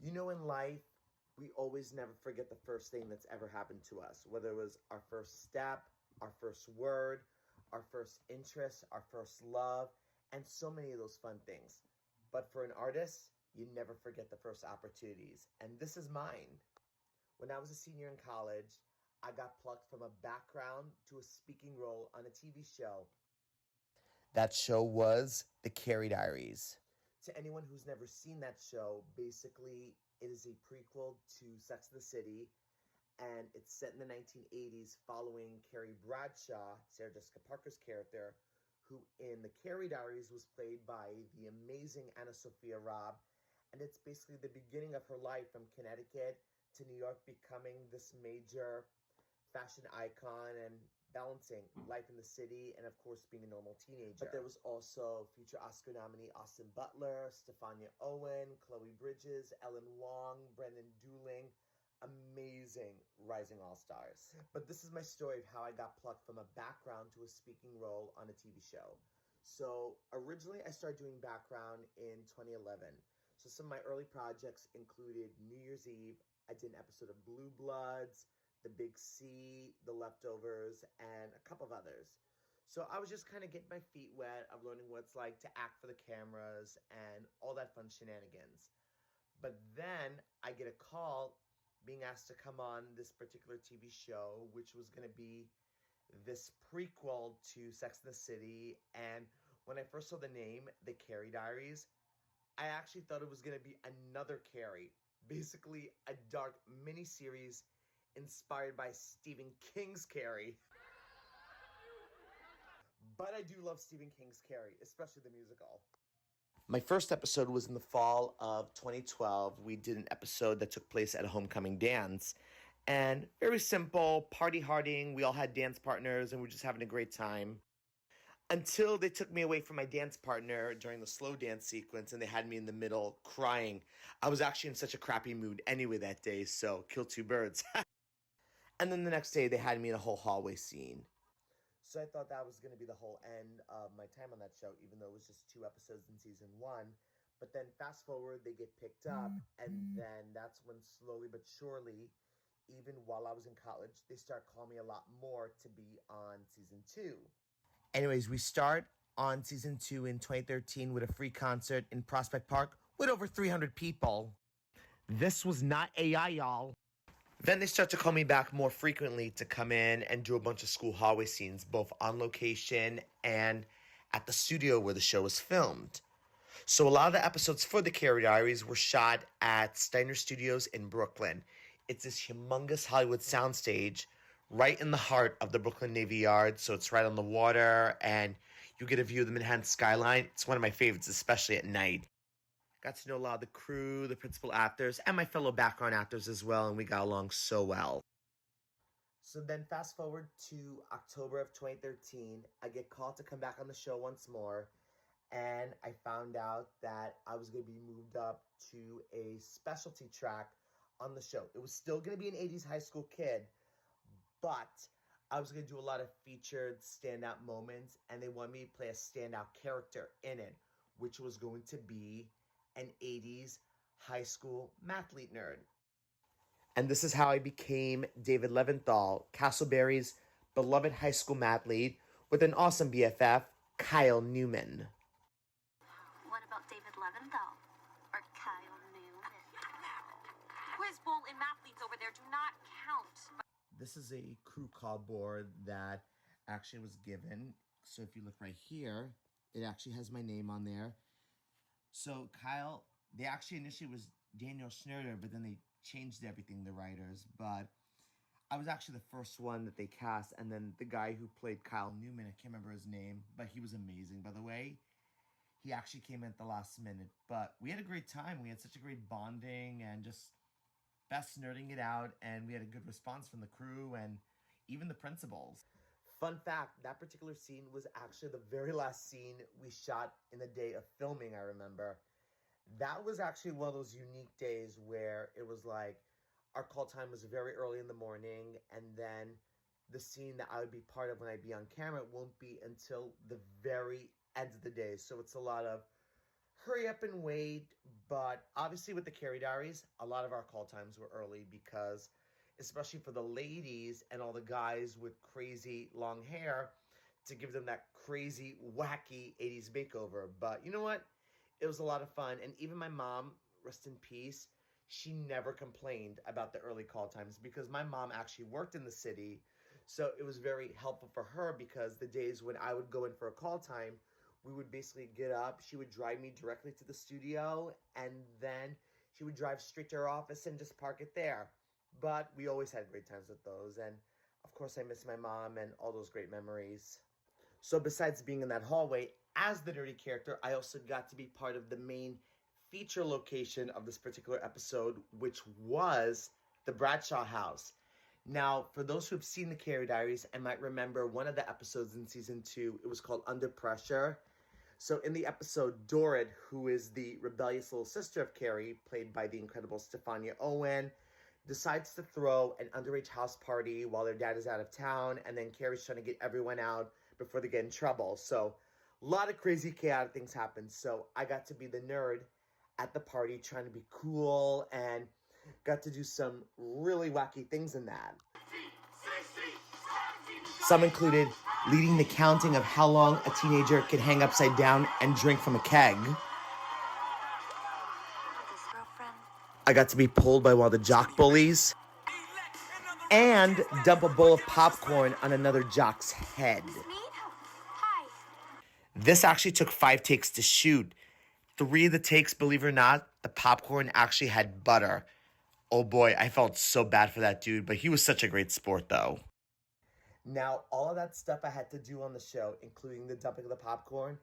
You know, in life, we always never forget the first thing that's ever happened to us, whether it was our first step, our first word, our first interest, our first love, and so many of those fun things. But for an artist, you never forget the first opportunities. And this is mine. When I was a senior in college, I got plucked from a background to a speaking role on a TV show. That show was the Carrie Diaries. To anyone who's never seen that show, basically it is a prequel to Sex and the City, and it's set in the 1980s following Carrie Bradshaw, Sarah Jessica Parker's character, who in the Carrie Diaries was played by the amazing Anna Sophia Robb, and it's basically the beginning of her life from Connecticut to New York, becoming this major fashion icon and balancing life in the city and, of course, being a normal teenager. But there was also future Oscar nominee Austin Butler, Stefania Owen, Chloe Bridges, Ellen Wong, Brendan Dooling. Amazing rising all-stars. But this is my story of how I got plucked from a background to a speaking role on a TV show. So originally I started doing background in 2011. So some of my early projects included New Year's Eve. I did an episode of Blue Bloods, The Big C, The Leftovers, and a couple of others. So I was just kind of getting my feet wet of learning what it's like to act for the cameras and all that fun shenanigans. But then I get a call being asked to come on this particular TV show, which was going to be this prequel to Sex and the City. And when I first saw the name, The Carrie Diaries, I actually thought it was going to be another Carrie, basically a dark miniseries inspired by Stephen King's Carrie. But I do love Stephen King's Carrie, especially the musical. My first episode was in the fall of 2012. We did an episode that took place at a homecoming dance. And very simple, party harding. We all had dance partners and we were just having a great time. Until they took me away from my dance partner during the slow dance sequence and they had me in the middle crying. I was actually in such a crappy mood anyway that day, so kill two birds. And then the next day they had me in a whole hallway scene. So I thought that was going to be the whole end of my time on that show, even though it was just 2 episodes in season 1. But then fast forward, they get picked up, and then that's when slowly but surely, even while I was in college, they start calling me a lot more to be on season 2. Anyways, we start on season 2 in 2013 with a free concert in Prospect Park with over 300 people. This was not AI, y'all. Then they start to call me back more frequently to come in and do a bunch of school hallway scenes, both on location and at the studio where the show was filmed. So a lot of the episodes for the Carrie Diaries were shot at Steiner Studios in Brooklyn. It's this humongous Hollywood soundstage right in the heart of the Brooklyn Navy Yard, so it's right on the water, and you get a view of the Manhattan skyline. It's one of my favorites, especially at night. Got to know a lot of the crew, the principal actors, and my fellow background actors as well, and we got along so well. So then fast forward to October of 2013, I get called to come back on the show once more, and I found out that I was going to be moved up to a specialty track on the show. It was still going to be an 80s high school kid, but I was going to do a lot of featured standout moments, and they wanted me to play a standout character in it, which was going to be an 80s high school mathlete nerd. And this is how I became David Leventhal, Castleberry's beloved high school mathlete, with an awesome BFF, Kyle Newman. What about David Leventhal? Or Kyle Newman? Quiz bowl and mathletes over there do not count. This is a crew call board that actually was given. So if you look right here, it actually has my name on there. So Kyle, they actually initially was Daniel Schroeder, but then they changed everything, the writers. But I was actually the first one that they cast. And then the guy who played Kyle Newman, I can't remember his name, but he was amazing, by the way. He actually came in at the last minute. But we had a great time. We had such a great bonding and just best nerding it out. And we had a good response from the crew and even the principals. Fun fact, that particular scene was actually the very last scene we shot in the day of filming, I remember. That was actually one of those unique days where it was like our call time was very early in the morning, and then the scene that I would be part of when I'd be on camera won't be until the very end of the day. So it's a lot of hurry up and wait, But obviously with the Carrie Diaries, a lot of our call times were early because, especially for the ladies and all the guys with crazy long hair, to give them that crazy, wacky 80s makeover. But you know what? It was a lot of fun. And even my mom, rest in peace, she never complained about the early call times because my mom actually worked in the city. So it was very helpful for her because the days when I would go in for a call time, we would basically get up. She would drive me directly to the studio, and then she would drive straight to her office and just park it there. But we always had great times with those. And of course, I miss my mom and all those great memories. So besides being in that hallway as the nerdy character, I also got to be part of the main feature location of this particular episode, which was the Bradshaw house. Now, for those who have seen the Carrie Diaries, I might remember one of the episodes in season 2. It was called Under Pressure. So in the episode, Dorrit, who is the rebellious little sister of Carrie, played by the incredible Stefania Owen, decides to throw an underage house party while their dad is out of town, and then Carrie's trying to get everyone out before they get in trouble. So a lot of crazy, chaotic things happen. So I got to be the nerd at the party trying to be cool and got to do some really wacky things in that. Some included leading the counting of how long a teenager could hang upside down and drink from a keg. I got to be pulled by one of the jock bullies and dump a bowl of popcorn on another jock's head. This actually took 5 takes to shoot. 3 of the takes, believe it or not, the popcorn actually had butter. Oh boy, I felt so bad for that dude, but he was such a great sport though. Now, all of that stuff I had to do on the show, including the dumping of the popcorn,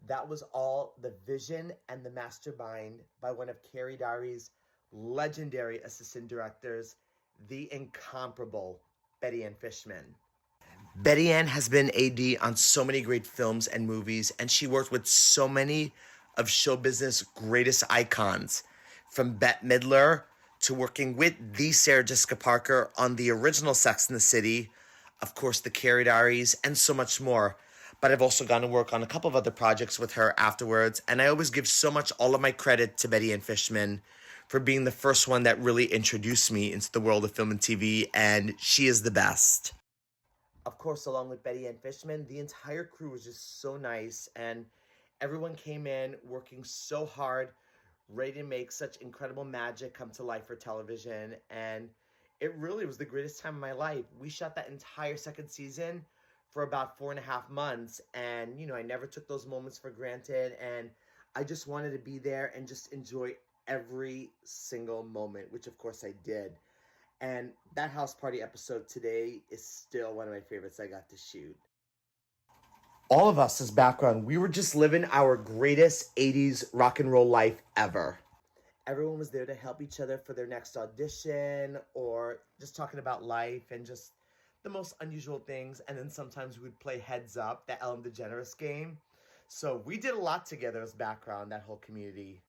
that was all the vision and the mastermind by one of Carrie Diaries' legendary assistant directors, the incomparable Betty Ann Fishman. Betty Ann has been AD on so many great films and movies, and she worked with so many of show business' greatest icons, from Bette Midler to working with the Sarah Jessica Parker on the original Sex and the City, of course, the Carrie Diaries, and so much more. But I've also gone to work on a couple of other projects with her afterwards, and I always give so much, all of my credit to Betty Ann Fishman for being the first one that really introduced me into the world of film and TV, and she is the best. Of course, along with Betty Ann Fishman, the entire crew was just so nice, and everyone came in working so hard, ready to make such incredible magic come to life for television, and it really was the greatest time of my life. We shot that entire second season for about 4.5 months, and I never took those moments for granted, and I just wanted to be there and just enjoy every single moment, which of course I did. And that house party episode today is still one of my favorites I got to shoot. All of us as background, we were just living our greatest 80s rock and roll life ever. Everyone was there to help each other for their next audition or just talking about life and just the most unusual things. And then sometimes we'd play Heads Up, the Ellen DeGeneres game. So we did a lot together as background, that whole community.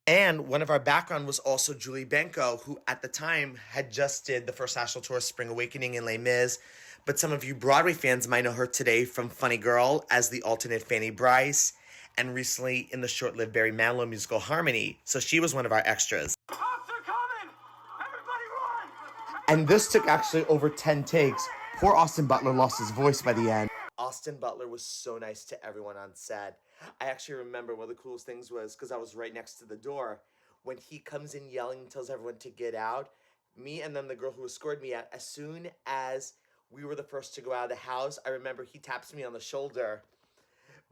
And one of our background was also Julie Benko, who at the time had just did the first national tour Spring Awakening in Les Mis. But some of you Broadway fans might know her today from Funny Girl as the alternate Fanny Bryce, and recently in the short-lived Barry Manilow musical Harmony. So she was one of our extras. Cops are coming! Everybody run! And this took actually over 10 takes. Poor Austin Butler lost his voice by the end. Austin Butler was so nice to everyone on set. I actually remember one of the coolest things was, because I was right next to the door, when he comes in yelling and tells everyone to get out, me and then the girl who escorted me out, as soon as we were the first to go out of the house, I remember he taps me on the shoulder.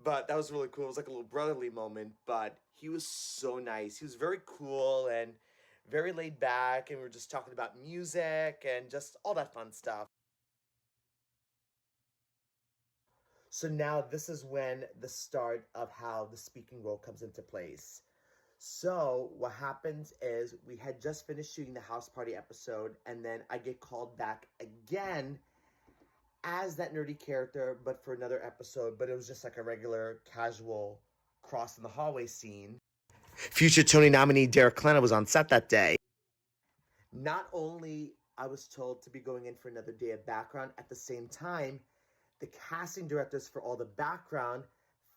But that was really cool. It was like a little brotherly moment, but he was so nice. He was very cool and very laid back, and we were just talking about music and just all that fun stuff. So now this is when the start of how the speaking role comes into place. So what happens is we had just finished shooting the house party episode, and then I get called back again as that nerdy character, but for another episode, but it was just like a regular casual cross in the hallway scene. Future Tony nominee Derek Klena was on set that day. Not only I was told to be going in for another day of background, at the same time, the casting directors for all the background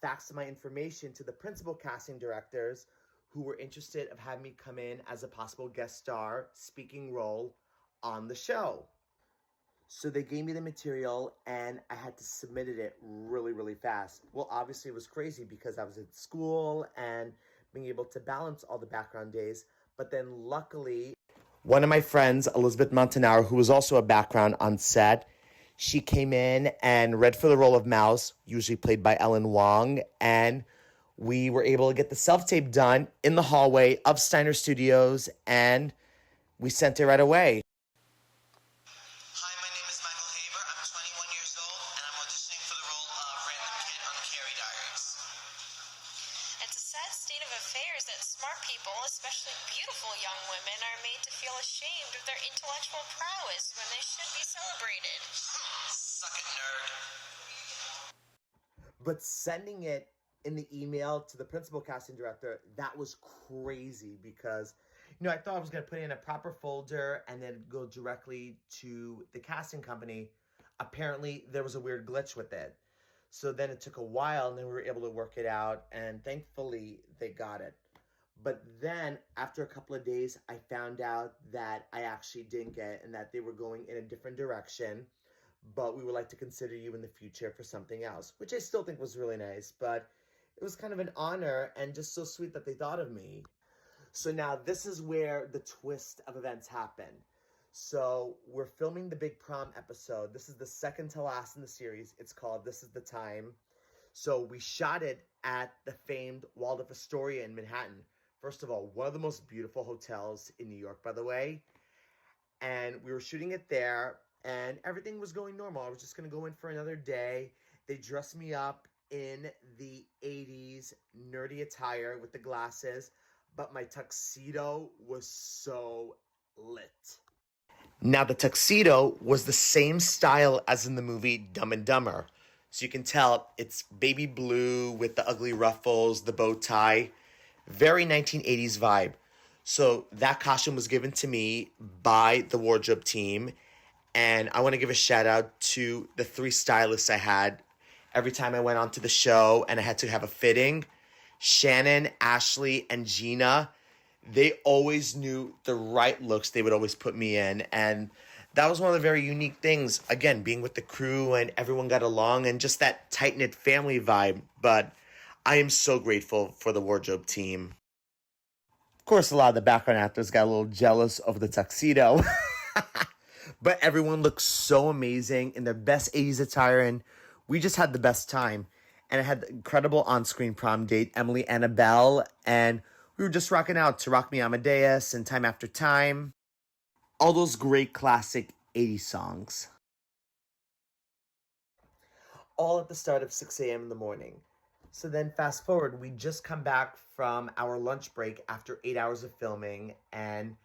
faxed my information to the principal casting directors, who were interested of having me come in as a possible guest star speaking role on the show. So they gave me the material and I had to submit it really, really fast. Well, obviously it was crazy because I was at school and being able to balance all the background days. But then luckily, one of my friends, Elizabeth Montanaro, who was also a background on set, she came in and read for the role of Mouse, usually played by Ellen Wong, and we were able to get the self-tape done in the hallway of Steiner Studios, and we sent it right away. Hi, my name is Michael Haber. I'm 21 years old, and I'm auditioning for the role of Random Kid on CARRIE Diaries. It's a sad state of affairs that smart people, especially beautiful young women, are made to feel ashamed of their intellectual prowess when they should be celebrated. Suck it, nerd. But sending it in the email to the principal casting director, that was crazy because, I thought I was going to put it in a proper folder and then go directly to the casting company. Apparently, there was a weird glitch with it. So then it took a while and then we were able to work it out and thankfully they got it. But then after a couple of days, I found out that I actually didn't get it and that they were going in a different direction. But we would like to consider you in the future for something else, which I still think was really nice. But it was kind of an honor and just so sweet that they thought of me. So now this is where the twist of events happen. So we're filming the Big Prom episode. This is the second to last in the series. It's called This Is the Time. So we shot it at the famed Waldorf Astoria in Manhattan. First of all, one of the most beautiful hotels in New York, by the way. And we were shooting it there and everything was going normal. I was just going to go in for another day. They dressed me up in the 80s nerdy attire with the glasses, but my tuxedo was so lit. Now, the tuxedo was the same style as in the movie Dumb and Dumber. So you can tell it's baby blue with the ugly ruffles, the bow tie. Very 1980s vibe. So that costume was given to me by the wardrobe team. And I want to give a shout out to the 3 stylists I had every time I went onto the show and I had to have a fitting. Shannon, Ashley, and Gina, they always knew the right looks they would always put me in. And that was one of the very unique things. Again, being with the crew and everyone got along and just that tight-knit family vibe. But I am so grateful for the wardrobe team. Of course, a lot of the background actors got a little jealous of the tuxedo. But everyone looked so amazing in their best 80s attire, and we just had the best time. And I had the incredible on-screen prom date, Emily Annabelle, and we were just rocking out to Rock Me Amadeus and Time After Time. All those great classic 80s songs. All at the start of 6 a.m. in the morning. So then fast forward, we just come back from our lunch break after 8 hours of filming, and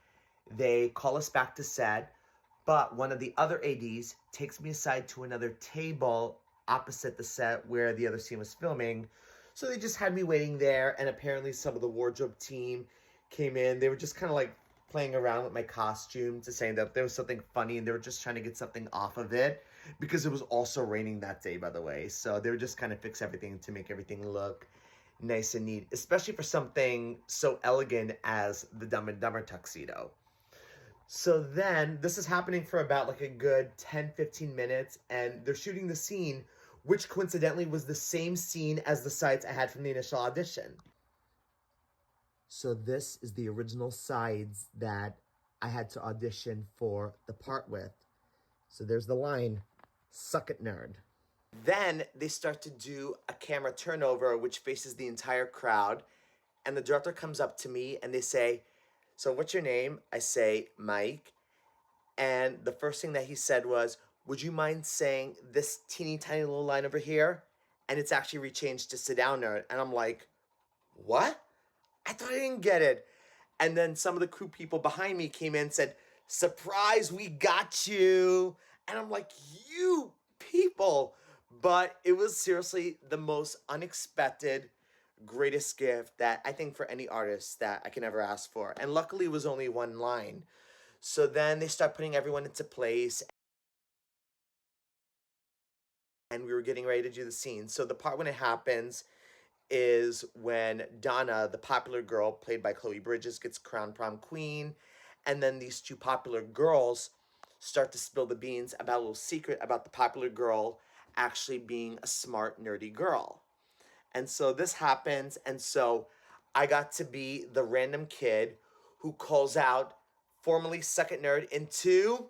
they call us back to set. But one of the other ADs takes me aside to another table opposite the set where the other scene was filming. So they just had me waiting there, and apparently some of the wardrobe team came in. They were just kind of like playing around with my costume to saying that there was something funny, and they were just trying to get something off of it because it was also raining that day, by the way. So they were just kind of fix everything to make everything look nice and neat, especially for something so elegant as the Dumb and Dumber tuxedo. So then, this is happening for about like a good 10-15 minutes, and they're shooting the scene, which coincidentally was the same scene as the sides I had from the initial audition. So this is the original sides that I had to audition for the part with. So there's the line, "Suck it, nerd." Then they start to do a camera turnover, which faces the entire crowd, and the director comes up to me and they say, "So what's your name?" I say, "Mike." And the first thing that he said was, "Would you mind saying this teeny tiny little line over here?" And it's actually rechanged to "Sit down, nerd." And I'm like, what? I thought I didn't get it. And then some of the crew people behind me came in and said, "Surprise, we got you." And I'm like, you people. But it was seriously the most unexpected, greatest gift that I think for any artist that I can ever ask for. And luckily it was only one line. So then they start putting everyone into place. And we were getting ready to do the scene. So the part when it happens, is when Donna, the popular girl played by Chloe Bridges, gets crowned prom queen. And then these two popular girls start to spill the beans about a little secret about the popular girl actually being a smart, nerdy girl. And so this happens. And so I got to be the random kid who calls out formerly second nerd into...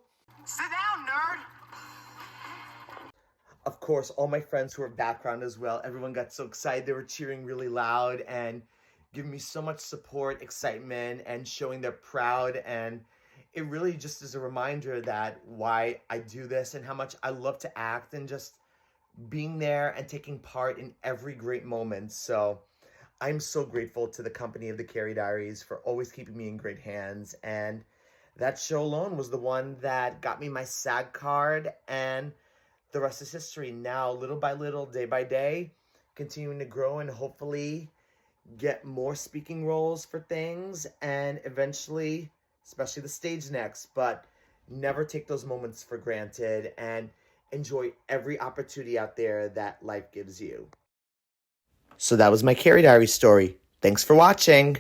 Sit down, nerd! Of course, all my friends who were background as well, everyone got so excited. They were cheering really loud and giving me so much support, excitement, and showing they're proud. And it really just is a reminder that why I do this and how much I love to act and just being there and taking part in every great moment. So I'm so grateful to the company of the Carrie Diaries for always keeping me in great hands. And that show alone was the one that got me my SAG card, and the rest is history. Now, little by little, day by day, continuing to grow and hopefully get more speaking roles for things and eventually, especially the stage next. But never take those moments for granted and enjoy every opportunity out there that life gives you. So that was my Carrie Diary story. Thanks for watching.